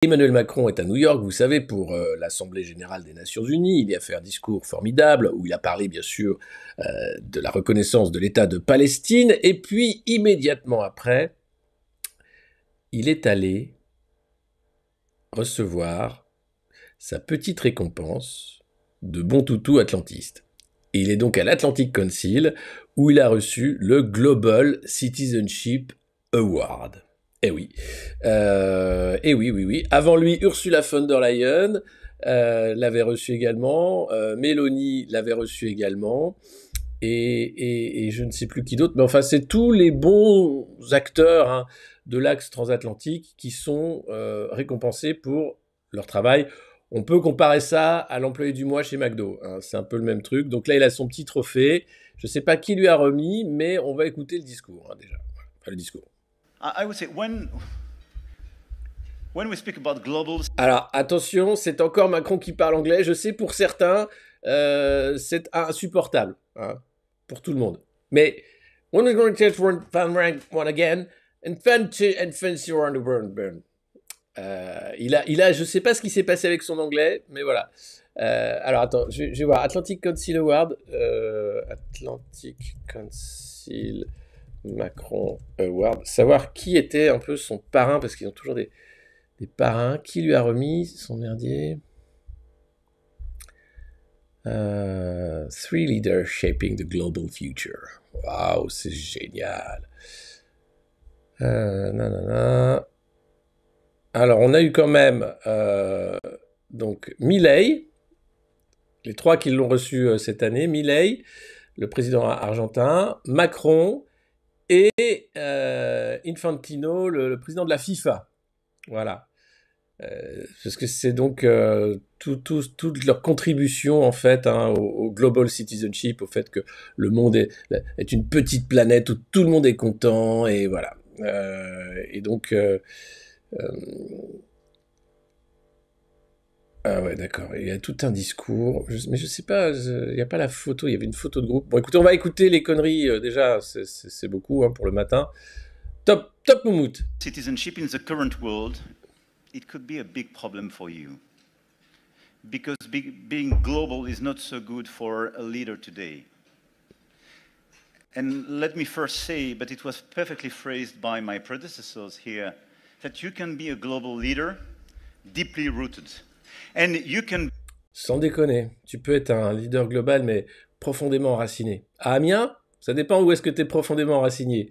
Emmanuel Macron est à New York, vous savez, pour l'Assemblée générale des Nations Unies. Il y a fait un discours formidable où il a parlé, bien sûr, de la reconnaissance de l'État de Palestine. Et puis, immédiatement après, il est allé recevoir sa petite récompense de bon toutou atlantiste. Et il est donc à l'Atlantic Council où il a reçu le Global Citizenship Award. Eh oui. Oui. Avant lui, Ursula von der Leyen l'avait reçu également. Mélanie l'avait reçu également. Et je ne sais plus qui d'autre. Mais enfin, c'est tous les bons acteurs de l'axe transatlantique qui sont récompensés pour leur travail. On peut comparer ça à l'employé du mois chez McDo. C'est un peu le même truc. Donc là, il a son petit trophée. Je ne sais pas qui lui a remis, mais on va écouter le discours déjà. Enfin, le discours. I would say when we speak about global... Alors, attention, c'est encore Macron qui parle anglais. Je sais, pour certains, c'est insupportable pour tout le monde. Mais, when we're going to take one again, and fancy around the world. Il a, je sais pas ce qui s'est passé avec son anglais, mais voilà. Alors, attends, je vais voir. Atlantic Council Award. Atlantic Council... Macron Award, savoir qui était un peu son parrain, parce qu'ils ont toujours des parrains. Qui lui a remis son merdier? Three leaders shaping the global future. Waouh, c'est génial. Alors, on a eu quand même donc Milei, les trois qui l'ont reçu cette année. Milei, le président argentin, Macron et Infantino, le président de la FIFA. Voilà. Parce que c'est donc toute leur contribution, en fait, au global citizenship, au fait que le monde est une petite planète où tout le monde est content, et voilà. Et donc... Ah ouais, d'accord. Il y a tout un discours. Mais je sais pas, il n'y a pas la photo. Il y avait une photo de groupe. Bon, écoutez, on va écouter les conneries. Déjà, c'est beaucoup pour le matin. Top Moumout. Citizenship in the current world, it could be a big problem for you. Because being global is not so good for a leader today. And let me first say, but it was perfectly phrased by my predecessors here, that you can be a global leader deeply rooted. And you can... Sans déconner, tu peux être un leader global, mais profondément enraciné. À Amiens, ça dépend où est-ce que tu es profondément enraciné.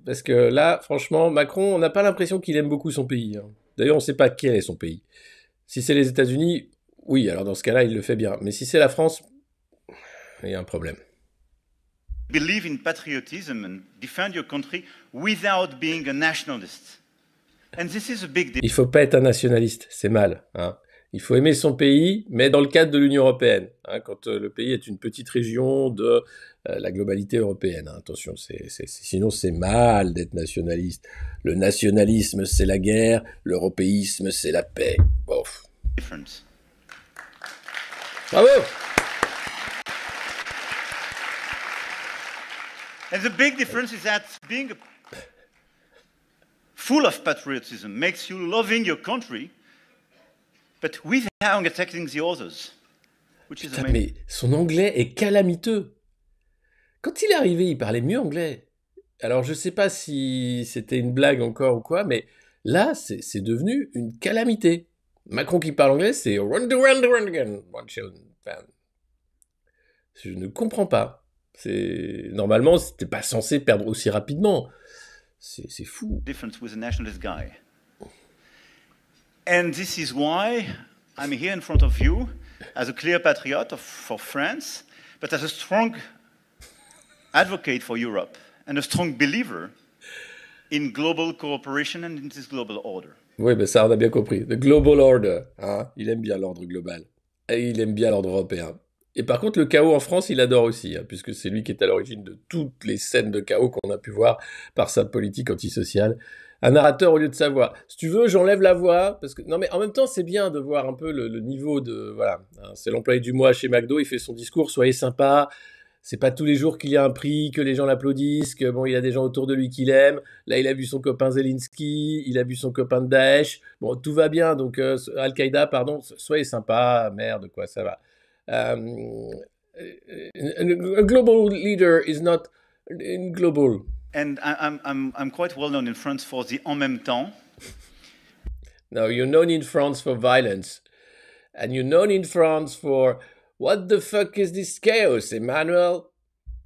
Parce que là, franchement, Macron, on n'a pas l'impression qu'il aime beaucoup son pays. D'ailleurs, on ne sait pas quel est son pays. Si c'est les États-Unis, oui, alors dans ce cas-là, il le fait bien. Mais si c'est la France, il y a un problème. Believe in patriotism and defend your country without being a nationalist. And this is a big deal. Il faut pas être un nationaliste, c'est mal. Il faut aimer son pays, mais dans le cadre de l'Union européenne. Quand le pays est une petite région de la globalité européenne. Attention, sinon c'est mal d'être nationaliste. Le nationalisme, c'est la guerre. L'européisme, c'est la paix. Bof. Difference. Bravo! And the big difference is that being full of patriotism makes you loving your country, but without attacking the others. Which is Putain, mais son anglais est calamiteux. Quand il est arrivé, il parlait mieux anglais. Alors, je sais pas si c'était une blague encore ou quoi, mais là, c'est devenu une calamité. Macron qui parle anglais, c'est run again. Je ne comprends pas. Normalement, c'était pas censé perdre aussi rapidement. C'est fou. Difference with a nationalist guy. And this is why I'm here in front of you as a clear patriot for France, but as a strong advocate for Europe and a strong believer in global cooperation and in this global order. Oui, ben ça, on a bien compris. The global order. Il aime bien l'ordre global. Et il aime bien l'ordre européen. Et par contre, le chaos en France, il adore aussi, puisque c'est lui qui est à l'origine de toutes les scènes de chaos qu'on a pu voir par sa politique antisociale. Un narrateur au lieu de sa voix. Si tu veux, j'enlève la voix, parce que... Non, mais en même temps, c'est bien de voir un peu le niveau de... Voilà, c'est l'employé du mois chez McDo, il fait son discours, soyez sympa, c'est pas tous les jours qu'il y a un prix, que les gens l'applaudissent, que bon, il y a des gens autour de lui qui l'aiment. Là, il a vu son copain Zelensky, il a vu son copain de Daesh. Bon, tout va bien, donc Al-Qaïda, pardon, soyez sympa, merde, quoi, ça va. A global leader is not global. And I'm quite well known in France for the en même temps. No, you're known in France for violence. And you're known in France for, what the fuck is this chaos, Emmanuel?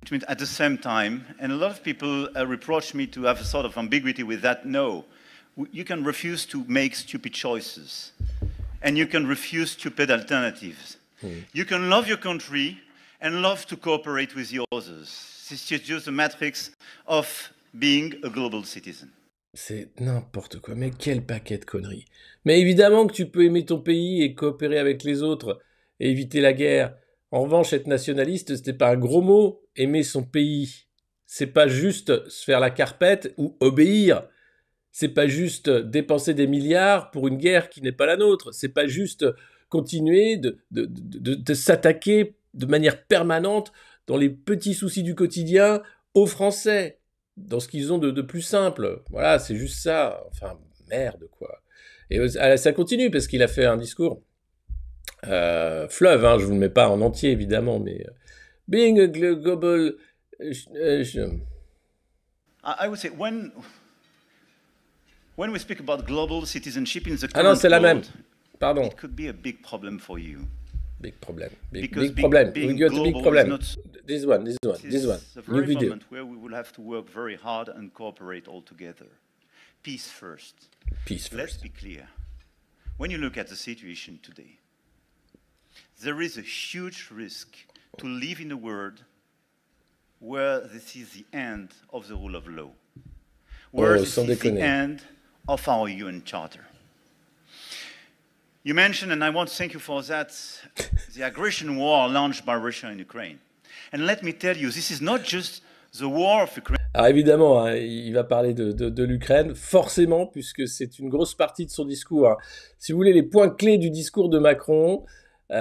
Which means at the same time, and a lot of people reproach me to have a sort of ambiguity with that. No, you can refuse to make stupid choices, and you can refuse stupid alternatives. You can love your country and love to cooperate with the others. It's just the matrix of being a global citizen. C'est n'importe quoi, mais quel paquet de conneries. Mais évidemment que tu peux aimer ton pays et coopérer avec les autres et éviter la guerre. En revanche, être nationaliste, c'était pas un gros mot. Aimer son pays, c'est pas juste se faire la carpette ou obéir. C'est pas juste dépenser des milliards pour une guerre qui n'est pas la nôtre. C'est pas juste continuer de s'attaquer de manière permanente dans les petits soucis du quotidien aux Français, dans ce qu'ils ont de plus simple. Voilà, c'est juste ça. Enfin, merde, quoi. Et ça continue, parce qu'il a fait un discours fleuve, hein, je vous le mets pas en entier, évidemment, mais being a global... I would say, when we speak about global citizenship in the Ah non, current c'est la même. world, Pardon. it could be a big problem for you. Big problem. Because Big problem. being We got a big global problem. is not- This one. It's the New very video. moment where we will have to work very hard and cooperate all together. Peace first. Peace Let's first. be clear. When you look at the situation today, there is a huge risk to live in a world where this is the end of the rule of law, where this sans is the déconner. end of our UN Charter. You mentioned, and I want to thank you for that, the aggression war launched by Russia in Ukraine. And let me tell you, this is not just the war of Ukraine. Alors évidemment, hein, il va parler de l'Ukraine, forcément, puisque c'est une grosse partie de son discours. Hein. Si vous voulez les points clés du discours de Macron, in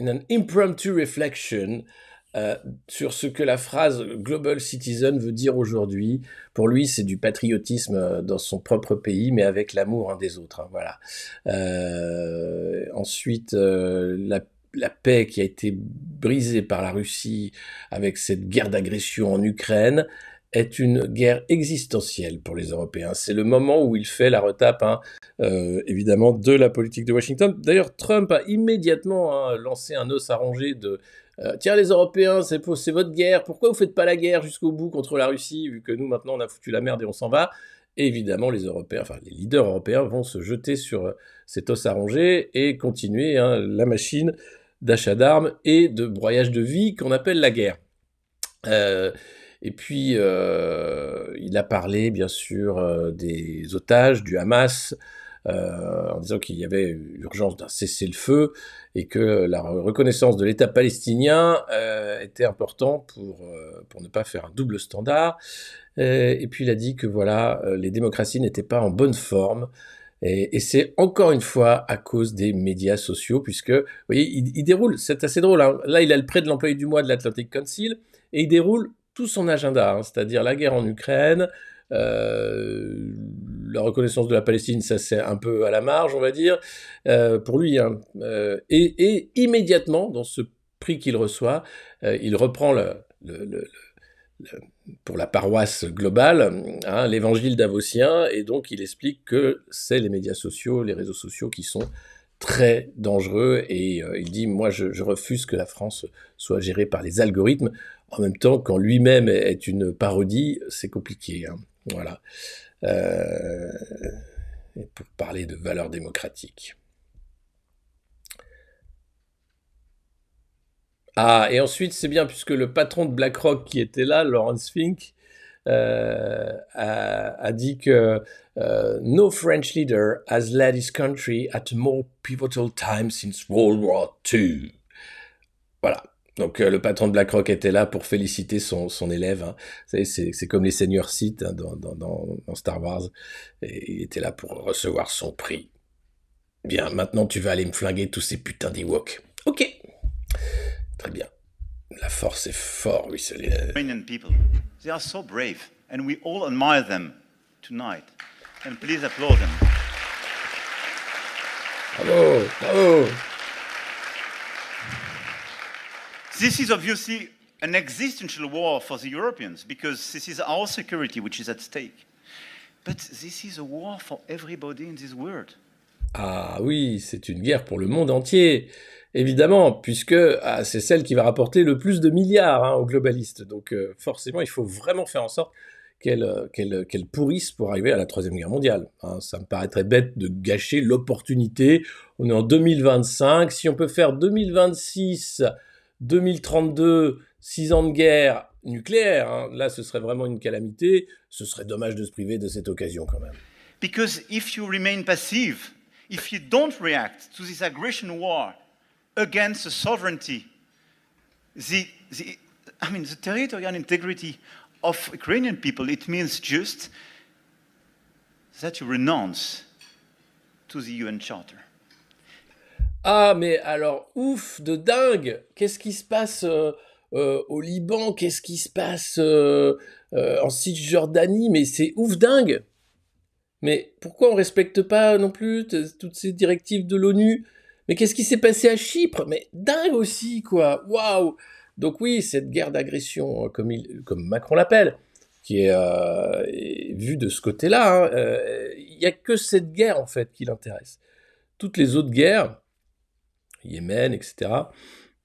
an impromptu reflection sur ce que la phrase Global Citizen veut dire aujourd'hui. Pour lui, c'est du patriotisme dans son propre pays, mais avec l'amour des autres. Hein, voilà. Ensuite, la paix qui a été brisée par la Russie avec cette guerre d'agression en Ukraine est une guerre existentielle pour les Européens. C'est le moment où il fait la retape, hein, évidemment, de la politique de Washington. D'ailleurs, Trump a immédiatement lancé un os à ronger de tiens, les Européens, c'est votre guerre, pourquoi vous faites pas la guerre jusqu'au bout contre la Russie, vu que nous, maintenant, on a foutu la merde et on s'en va. Et évidemment, les Européens, enfin, les leaders européens vont se jeter sur cet os à ronger et continuer la machine d'achat d'armes et de broyage de vie qu'on appelle la guerre. Et puis, il a parlé, bien sûr, des otages, du Hamas, en disant qu'il y avait urgence d'un cessez-le-feu et que la reconnaissance de l'État palestinien était important pour ne pas faire un double standard. Et puis, il a dit que voilà, les démocraties n'étaient pas en bonne forme. Et c'est encore une fois à cause des médias sociaux, puisque, vous voyez, il déroule, c'est assez drôle, hein. Là, il a le prix de l'employé du mois de l'Atlantic Council, et il déroule tout son agenda, hein, c'est-à-dire la guerre en Ukraine, la reconnaissance de la Palestine, ça c'est un peu à la marge, on va dire, pour lui, hein, et immédiatement, dans ce prix qu'il reçoit, il reprend pour la paroisse globale, hein, l'évangile davosien, et donc il explique que c'est les médias sociaux, les réseaux sociaux qui sont très dangereux, et il dit, moi je refuse que la France soit gérée par les algorithmes. En même temps, quand lui-même est une parodie, c'est compliqué, hein. Voilà. Et pour parler de valeurs démocratiques. Ah, et ensuite, c'est bien, puisque le patron de BlackRock qui était là, Lawrence Fink, a dit que no French leader has led his country at a more pivotal time since World War II. Voilà. Donc le patron de BlackRock était là pour féliciter son élève. Hein. Vous savez, c'est comme les seigneurs Sith, hein, dans Star Wars. Et il était là pour recevoir son prix. Bien, maintenant tu vas aller me flinguer tous ces putains d'Ewoks. Ok. Très bien. La force est fort, oui, c'est les... Ukrainian people. They are so brave, and we all admire them tonight. And please applaud them. Bravo, bravo. This is obviously an existential war for the Europeans, because this is our security which is at stake. But this is a war for everybody in this world. Ah oui, c'est une guerre pour le monde entier, évidemment, puisque c'est celle qui va rapporter le plus de milliards aux globalistes. Donc forcément, il faut vraiment faire en sorte qu'elle pourrisse pour arriver à la Troisième Guerre mondiale. Ça me paraîtrait bête de gâcher l'opportunité. On est en 2025, si on peut faire 2026, 2032, 6 ans de guerre nucléaire, là ce serait vraiment une calamité, ce serait dommage de se priver de cette occasion quand même. Because if you remain passive, if you don't react to this aggression war against the sovereignty, the territorial integrity of Ukrainian people, it means just that you renounce to the UN Charter. Ah, mais alors, ouf, de dingue! Qu'est-ce qui se passe au Liban? Qu'est-ce qui se passe en Cisjordanie? Mais c'est ouf dingue! Mais pourquoi on respecte pas non plus toutes ces directives de l'ONU? Mais qu'est-ce qui s'est passé à Chypre? Mais dingue aussi, quoi! Waouh! Donc oui, cette guerre d'agression, comme Macron l'appelle, qui est vue de ce côté-là, il n'y a que cette guerre, en fait, qui l'intéresse. Toutes les autres guerres, Yémen, etc.,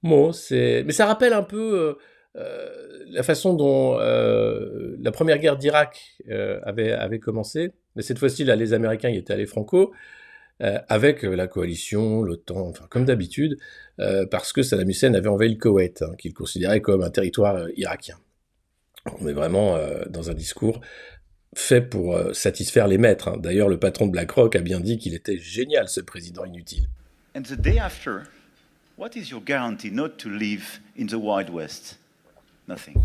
bon, mais ça rappelle un peu la façon dont la première guerre d'Irak avait commencé, mais cette fois-ci, là, les Américains y étaient allés franco, avec la coalition, l'OTAN, enfin, comme d'habitude, parce que Saddam Hussein avait envahi le Koweït, qu'il considérait comme un territoire irakien. On est vraiment dans un discours fait pour satisfaire les maîtres. D'ailleurs, le patron de BlackRock a bien dit qu'il était génial, ce président inutile. And the day after, what is your guarantee not to live in the Wild West? Nothing.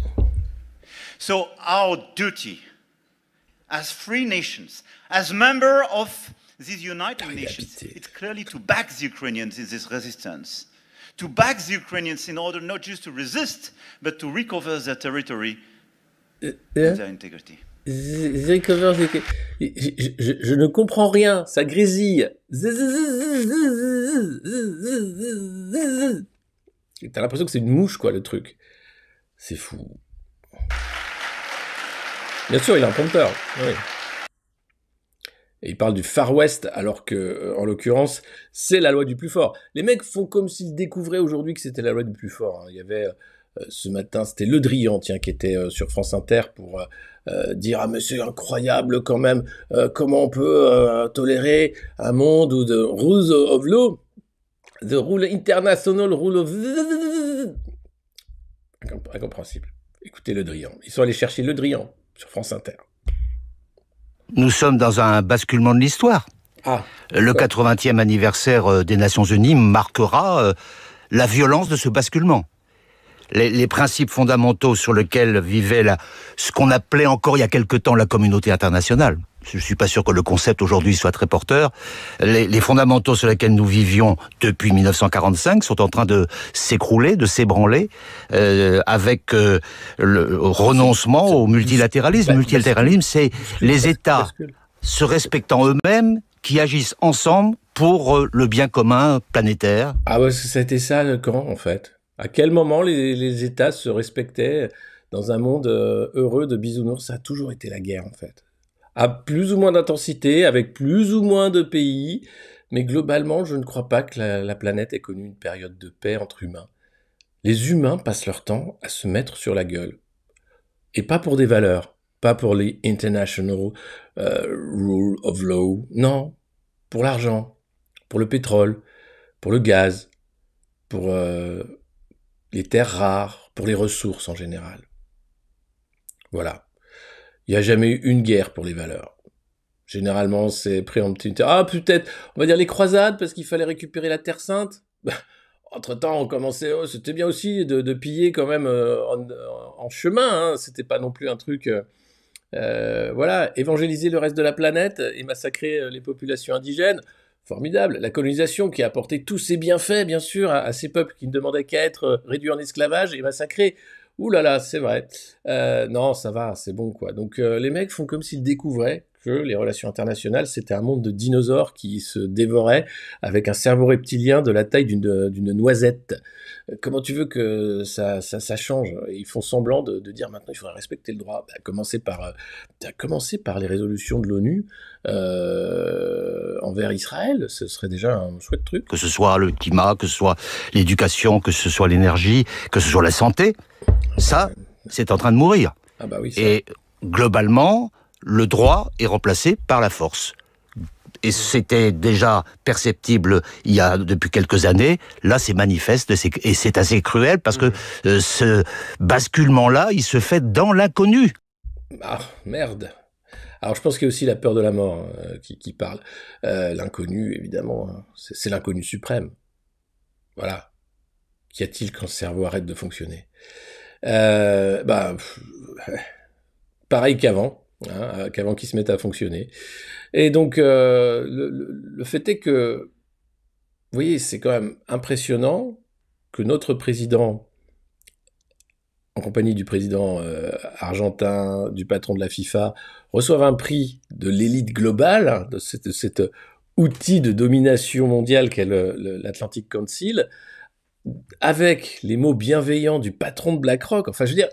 So our duty as free nations, as member of these United Nations, it's clearly to back the Ukrainians in this resistance. To back the Ukrainians in order not just to resist, but to recover their territory and their integrity. Je ne comprends rien, ça grésille. T'as l'impression que c'est une mouche, quoi, le truc. C'est fou. Bien sûr, il a un prompteur. Oui. Et il parle du Far West, alors que, en l'occurrence, c'est la loi du plus fort. Les mecs font comme s'ils découvraient aujourd'hui que c'était la loi du plus fort. Il y avait, ce matin, c'était Le Drian, tiens, qui était sur France Inter pour dire « Ah, mais c'est incroyable quand même, comment on peut tolérer un monde où the rules of law, the rule international rule of... » Incompréhensible. Écoutez Le Drian. Ils sont allés chercher Le Drian sur France Inter. Nous sommes dans un basculement de l'histoire. Le 80e anniversaire des Nations Unies marquera la violence de ce basculement. Les principes fondamentaux sur lesquels vivait ce qu'on appelait encore il y a quelque temps la communauté internationale. Je ne suis pas sûr que le concept aujourd'hui soit très porteur. Les fondamentaux sur lesquels nous vivions depuis 1945 sont en train de s'écrouler, de s'ébranler, avec le renoncement au multilatéralisme. Le multilatéralisme, c'est les États se respectant eux-mêmes qui agissent ensemble pour le bien commun planétaire. Ah ouais, c'était ça quand, en fait? À quel moment les États se respectaient dans un monde heureux de bisounours? Ça a toujours été la guerre, en fait. À plus ou moins d'intensité, avec plus ou moins de pays, mais globalement, je ne crois pas que la planète ait connu une période de paix entre humains. Les humains passent leur temps à se mettre sur la gueule. Et pas pour des valeurs, pas pour les international rule of law, non, pour l'argent, pour le pétrole, pour le gaz, pour les terres rares, pour les ressources en général. Voilà. Il n'y a jamais eu une guerre pour les valeurs. Généralement, c'est préempté. Ah, peut-être, on va dire les croisades, parce qu'il fallait récupérer la Terre Sainte. Entre-temps, on commençait, c'était bien aussi de piller quand même en chemin. C'était pas non plus un truc... voilà, évangéliser le reste de la planète et massacrer les populations indigènes. formidable. La colonisation qui a apporté tous ses bienfaits, bien sûr, à ces peuples qui ne demandaient qu'à être réduits en esclavage et massacrés. Ouh là là, c'est vrai. Non, ça va, c'est bon, quoi. Donc les mecs font comme s'ils découvraient que les relations internationales, c'était un monde de dinosaures qui se dévoraient avec un cerveau reptilien de la taille d'une noisette. Comment tu veux que ça change? Ils font semblant de dire maintenant il faudrait respecter le droit. À commencer par les résolutions de l'ONU envers Israël, ce serait déjà un chouette truc. Que ce soit le climat, que ce soit l'éducation, que ce soit l'énergie, que ce soit la santé, ça, c'est en train de mourir. Ah bah oui, et globalement, le droit est remplacé par la force. Et c'était déjà perceptible il y a depuis quelques années. Là, c'est manifeste et c'est assez cruel parce que ce basculement-là, il se fait dans l'inconnu. Ah, merde. Alors, je pense qu'il y a aussi la peur de la mort qui parle. L'inconnu, évidemment, hein, c'est l'inconnu suprême. Voilà. Qu'y a-t-il quand le cerveau arrête de fonctionner? Pareil qu'avant. Qu'avant qu'il se mette à fonctionner. Et donc, le fait est que, vous voyez, c'est quand même impressionnant que notre président, en compagnie du président argentin, du patron de la FIFA, reçoive un prix de l'élite globale, de cet outil de domination mondiale qu'est l'Atlantic Council, avec les mots bienveillants du patron de BlackRock. Enfin, je veux dire,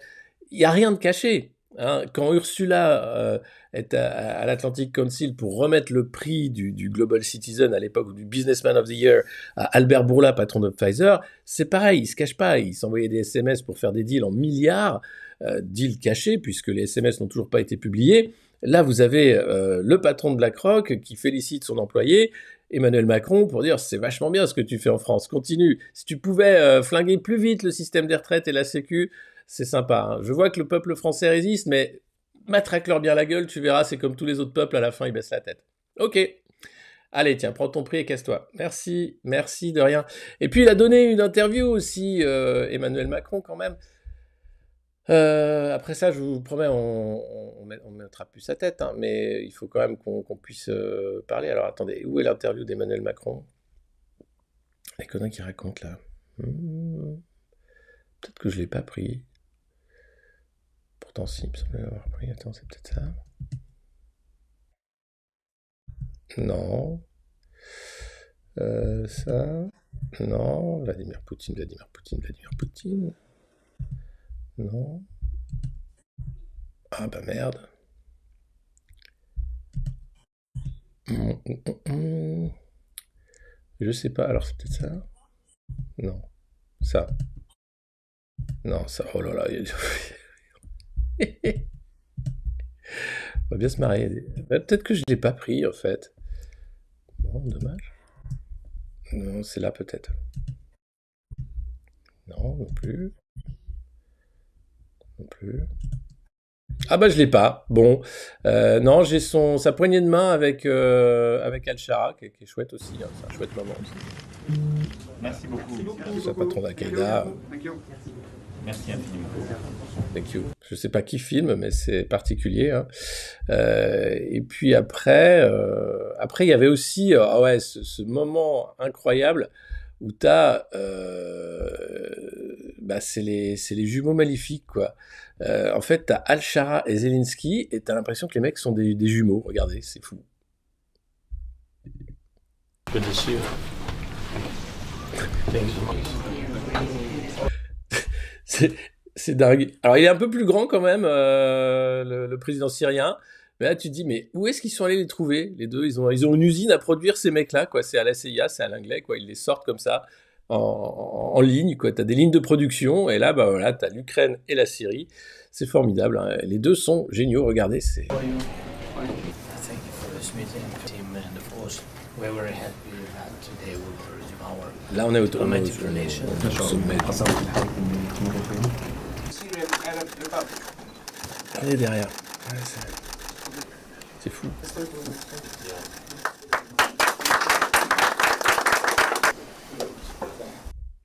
il n'y a rien de caché. Hein, quand Ursula est à l'Atlantic Council pour remettre le prix du Global Citizen à l'époque, ou du Businessman of the Year, à Albert Bourla, patron de Pfizer, c'est pareil, il se cache pas, il s'envoyait des SMS pour faire des deals en milliards, deals cachés, puisque les SMS n'ont toujours pas été publiés. Là, vous avez le patron de BlackRock qui félicite son employé, Emmanuel Macron, pour dire « c'est vachement bien ce que tu fais en France, continue. Si tu pouvais flinguer plus vite le système des retraites et la Sécu, c'est sympa. Hein. Je vois que le peuple français résiste, mais matraque-leur bien la gueule, tu verras, c'est comme tous les autres peuples, à la fin, ils baissent la tête. Ok. Allez, tiens, prends ton prix et casse-toi. Merci de rien. Et puis, il a donné une interview aussi, Emmanuel Macron, quand même. Après ça, je vous promets, on mettra plus sa tête, hein, mais il faut quand même qu'on puisse parler. Alors, attendez, où est l'interview d'Emmanuel Macron? Les conneries qu'il raconte, là. Peut-être que je l'ai pas pris. Pourtant, si, il me semblait l'avoir pris. Attends, c'est peut-être ça. Non. Ça. Non. Vladimir Poutine. Non. Ah bah merde. Je sais pas. Alors, c'est peut-être ça. Non. Ça. Non, ça. Oh là là. On va bien se marrer. Peut-être que je l'ai pas pris, en fait. Bon, dommage. Non, c'est là, peut-être. Non, non plus. Non plus. Ah bah je l'ai pas. Bon, non, j'ai sa poignée de main avec Al-Shara, qui est chouette aussi. Hein. C'est un chouette moment aussi. Merci beaucoup. C'est un patron d'Al-Qaïda. Merci infiniment. Thank you. Je sais pas qui filme, mais c'est particulier. Hein. Et puis après, il y avait aussi ce moment incroyable où t'as, c'est les jumeaux maléfiques, quoi. En fait, t'as Al-Shara et Zelensky, et t'as l'impression que les mecs sont des jumeaux. Regardez, c'est fou. Good to see you. C'est dingue. Alors, il est un peu plus grand quand même, le président syrien. Mais là, tu te dis, mais où est-ce qu'ils sont allés les trouver? Les deux, ils ont une usine à produire ces mecs-là, quoi. C'est à la CIA, c'est à l'anglais, quoi. Ils les sortent comme ça, en ligne, quoi. T'as des lignes de production, et là, bah voilà, t'as l'Ukraine et la Syrie. C'est formidable, hein. Les deux sont géniaux, regardez, c'est... Là, on est au sommet. Regardez derrière. Ouais, c'est fou.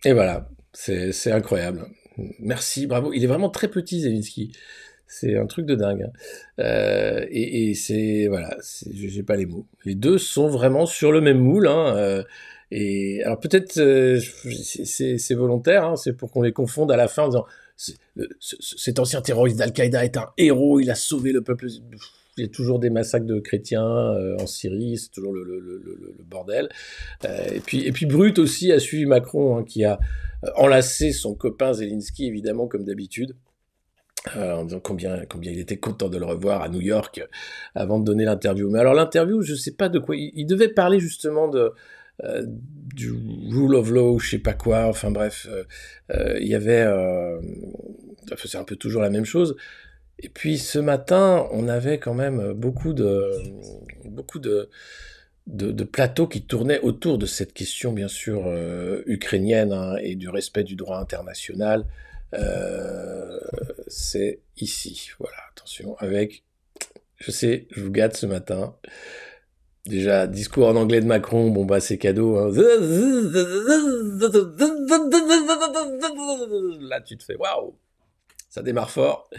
Et voilà, c'est incroyable. Merci, bravo. Il est vraiment très petit, Zelensky. C'est un truc de dingue. Et c'est voilà, j'ai pas les mots. Les deux sont vraiment sur le même moule. Et alors peut-être c'est volontaire, c'est pour qu'on les confonde à la fin en disant cet ancien terroriste d'Al-Qaïda est un héros, il a sauvé le peuple. Il y a toujours des massacres de chrétiens en Syrie, c'est toujours le bordel. Et puis Brut aussi a suivi Macron, qui a enlacé son copain Zelensky, évidemment, comme d'habitude. En disant combien il était content de le revoir à New York avant de donner l'interview. Mais alors l'interview, je sais pas de quoi. Il devait parler justement du rule of law, je sais pas quoi. Enfin bref, il y avait. C'est un peu toujours la même chose. Et puis ce matin, on avait quand même beaucoup de plateaux qui tournaient autour de cette question, bien sûr, ukrainienne, et du respect du droit international. C'est ici, voilà, attention, avec, je sais, je vous gâte ce matin, déjà, discours en anglais de Macron, bon bah c'est cadeau, Là tu te fais, waouh, ça démarre fort,